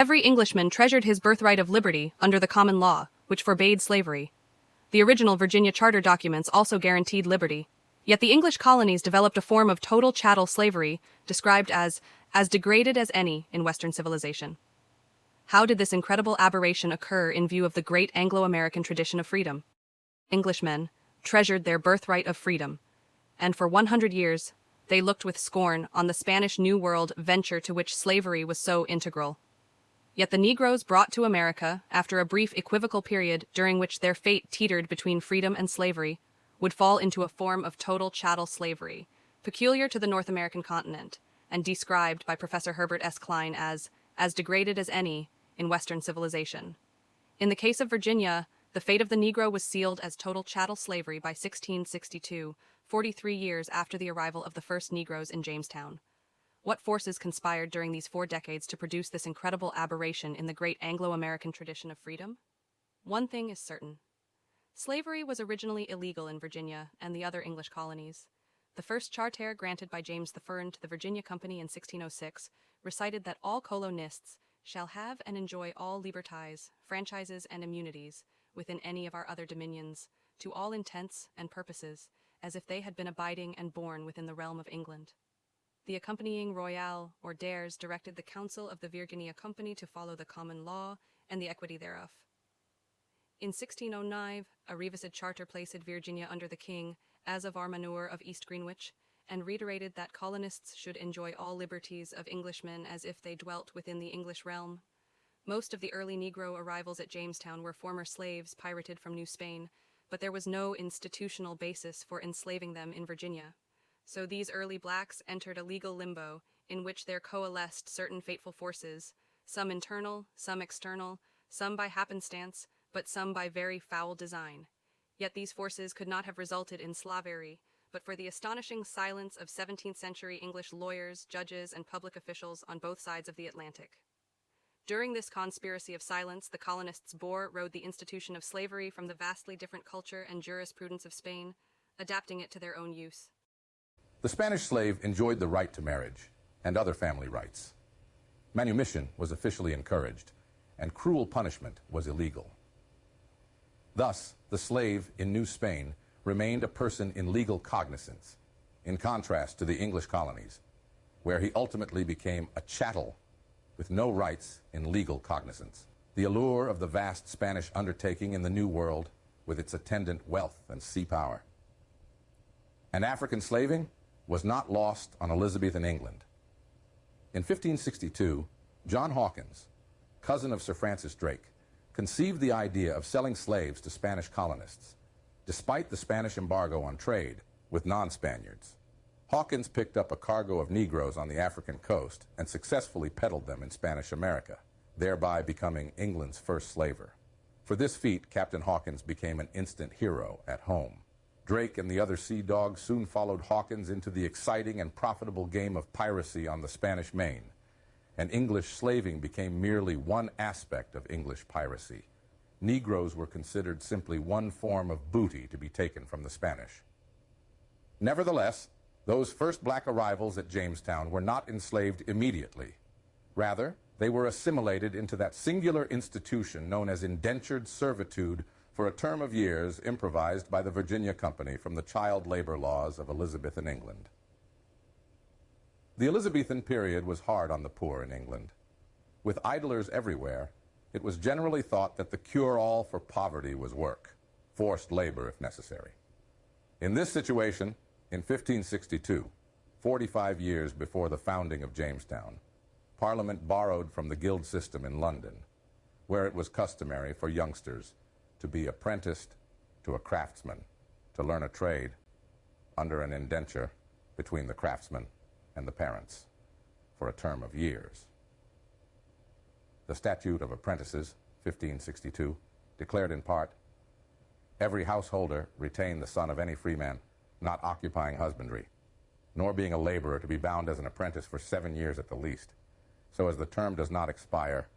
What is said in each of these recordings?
Every Englishman treasured his birthright of liberty under the common law, which forbade slavery. The original Virginia Charter documents also guaranteed liberty. Yet the English colonies developed a form of total chattel slavery, described as degraded as any in Western civilization. How did this incredible aberration occur in view of the great Anglo-American tradition of freedom? Englishmen treasured their birthright of freedom, and for 100 years, they looked with scorn on the Spanish New World venture to which slavery was so integral. Yet the Negroes brought to America, after a brief equivocal period during which their fate teetered between freedom and slavery, would fall into a form of total chattel slavery, peculiar to the North American continent, and described by Professor Herbert S. Klein as degraded as any in Western civilization. In the case of Virginia, the fate of the Negro was sealed as total chattel slavery by 1662, 43 years after the arrival of the first Negroes in Jamestown. What forces conspired during these 4 decades to produce this incredible aberration in the great Anglo-American tradition of freedom? One thing is certain. Slavery was originally illegal in Virginia and the other English colonies. The first charter granted by James I to the Virginia Company in 1606 recited that all colonists shall have and enjoy all liberties, franchises, and immunities within any of our other dominions, to all intents and purposes, as if they had been abiding and born within the realm of England. The accompanying royale, or dares, directed the Council of the Virginia Company to follow the common law and the equity thereof. In 1609, a revised charter placed Virginia under the king, as of our manure of East Greenwich, and reiterated that colonists should enjoy all liberties of Englishmen as if they dwelt within the English realm. Most of the early Negro arrivals at Jamestown were former slaves pirated from New Spain, but there was no institutional basis for enslaving them in Virginia. So these early blacks entered a legal limbo in which there coalesced certain fateful forces, some internal, some external, some by happenstance, but some by very foul design. Yet these forces could not have resulted in slavery, but for the astonishing silence of 17th century English lawyers, judges, and public officials on both sides of the Atlantic. During this conspiracy of silence, the colonists borrowed the institution of slavery from the vastly different culture and jurisprudence of Spain, adapting it to their own use. The Spanish slave enjoyed the right to marriage and other family rights. Manumission was officially encouraged, and cruel punishment was illegal. Thus, the slave in New Spain remained a person in legal cognizance, in contrast to the English colonies, where he ultimately became a chattel with no rights in legal cognizance. The allure of the vast Spanish undertaking in the New World, with its attendant wealth and sea power. And African slaving was not lost on Elizabethan England. In 1562, John Hawkins, cousin of Sir Francis Drake, conceived the idea of selling slaves to Spanish colonists, despite the Spanish embargo on trade with non-Spaniards. Hawkins picked up a cargo of Negroes on the African coast and successfully peddled them in Spanish America, thereby becoming England's first slaver. For this feat, Captain Hawkins became an instant hero at home. Drake and the other sea dogs soon followed Hawkins into the exciting and profitable game of piracy on the Spanish Main, and English slaving became merely one aspect of English piracy. Negroes were considered simply one form of booty to be taken from the Spanish. Nevertheless, those first black arrivals at Jamestown were not enslaved immediately. Rather, they were assimilated into that singular institution known as indentured servitude for a term of years improvised by the Virginia Company from the child labor laws of Elizabethan England. The Elizabethan period was hard on the poor in England. With idlers everywhere, it was generally thought that the cure-all for poverty was work, forced labor if necessary. In this situation, in 1562, 45 years before the founding of Jamestown, Parliament borrowed from the guild system in London, where it was customary for youngsters to be apprenticed to a craftsman, to learn a trade under an indenture between the craftsman and the parents for a term of years. The Statute of Apprentices, 1562, declared in part, "Every householder retain the son of any freeman, not occupying husbandry, nor being a laborer to be bound as an apprentice for 7 years at the least, so as the term does not expire,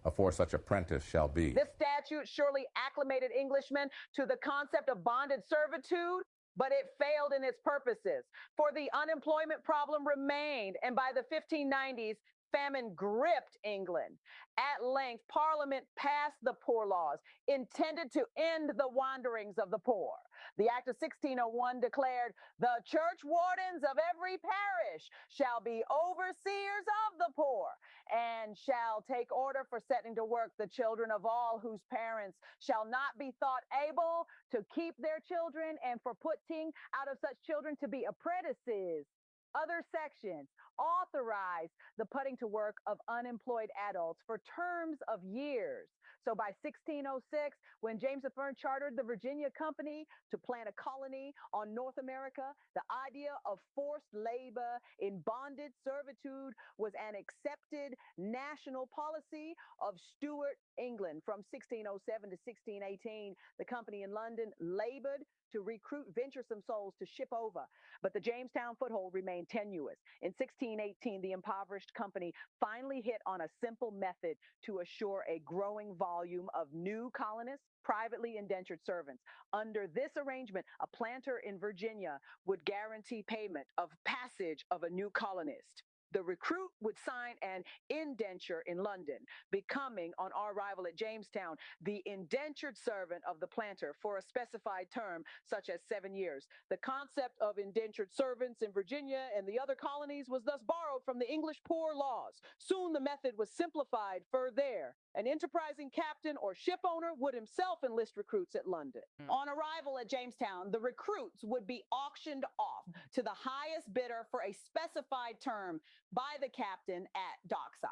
afore such apprentice shall be." This statute surely acclimated Englishmen to the concept of bonded servitude, but it failed in its purposes, for the unemployment problem remained, and by the 1590s, famine gripped England. At length, Parliament passed the Poor Laws, intended to end the wanderings of the poor. The Act of 1601 declared, "The church wardens of every parish shall be overseers of the poor, and shall take order for setting to work the children of all whose parents shall not be thought able to keep their children, and for putting out of such children to be apprentices." Other sections authorize the putting to work of unemployed adults for terms of years. So by 1606, when James I chartered the Virginia Company to plant a colony on North America, the idea of forced labor in bonded servitude was an accepted national policy of Stuart England. From 1607 to 1618, the company in London labored to recruit venturesome souls to ship over, but the Jamestown foothold remained tenuous. In 1618, the impoverished company finally hit on a simple method to assure a growing volume of new colonists, privately indentured servants. Under this arrangement, a planter in Virginia would guarantee payment of passage of a new colonist. The recruit would sign an indenture in London, becoming, on our arrival at Jamestown, the indentured servant of the planter for a specified term, such as 7 years. The concept of indentured servants in Virginia and the other colonies was thus borrowed from the English Poor Laws. Soon the method was simplified further. An enterprising captain or ship owner would himself enlist recruits at London. On arrival at Jamestown, the recruits would be auctioned off to the highest bidder for a specified term by the captain at dockside.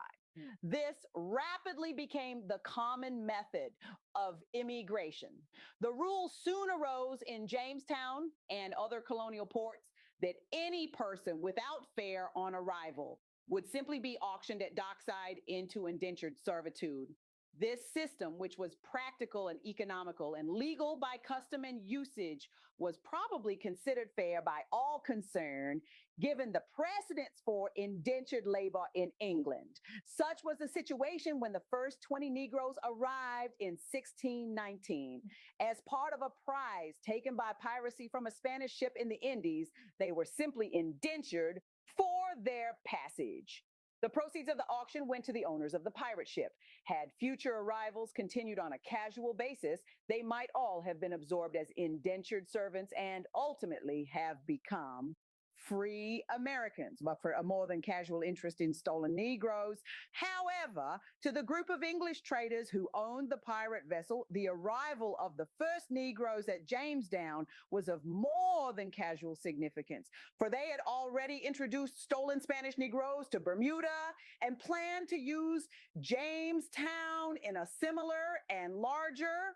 This rapidly became the common method of immigration. The rule soon arose in Jamestown and other colonial ports that any person without fare on arrival would simply be auctioned at dockside into indentured servitude. This system, which was practical and economical and legal by custom and usage, was probably considered fair by all concerned, given the precedents for indentured labor in England. Such was the situation when the first 20 Negroes arrived in 1619. As part of a prize taken by piracy from a Spanish ship in the Indies, they were simply indentured for their passage. The proceeds of the auction went to the owners of the pirate ship. Had future arrivals continued on a casual basis, they might all have been absorbed as indentured servants and ultimately have become free Americans, but for a more than casual interest in stolen Negroes. However, to the group of English traders who owned the pirate vessel, the arrival of the first Negroes at Jamestown was of more than casual significance, for they had already introduced stolen Spanish Negroes to Bermuda and planned to use Jamestown in a similar and larger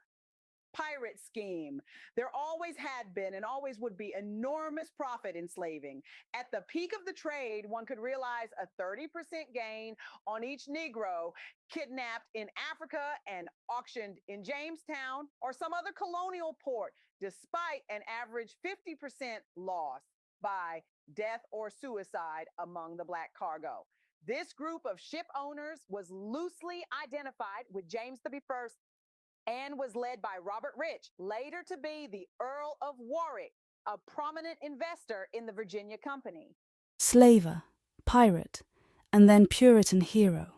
pirate scheme. There always had been and always would be enormous profit in slaving. At the peak of the trade, one could realize a 30% gain on each Negro kidnapped in Africa and auctioned in Jamestown or some other colonial port, despite an average 50% loss by death or suicide among the black cargo. This group of ship owners was loosely identified with James I and was led by Robert Rich, later to be the Earl of Warwick, a prominent investor in the Virginia Company. Slaver, pirate, and then Puritan hero.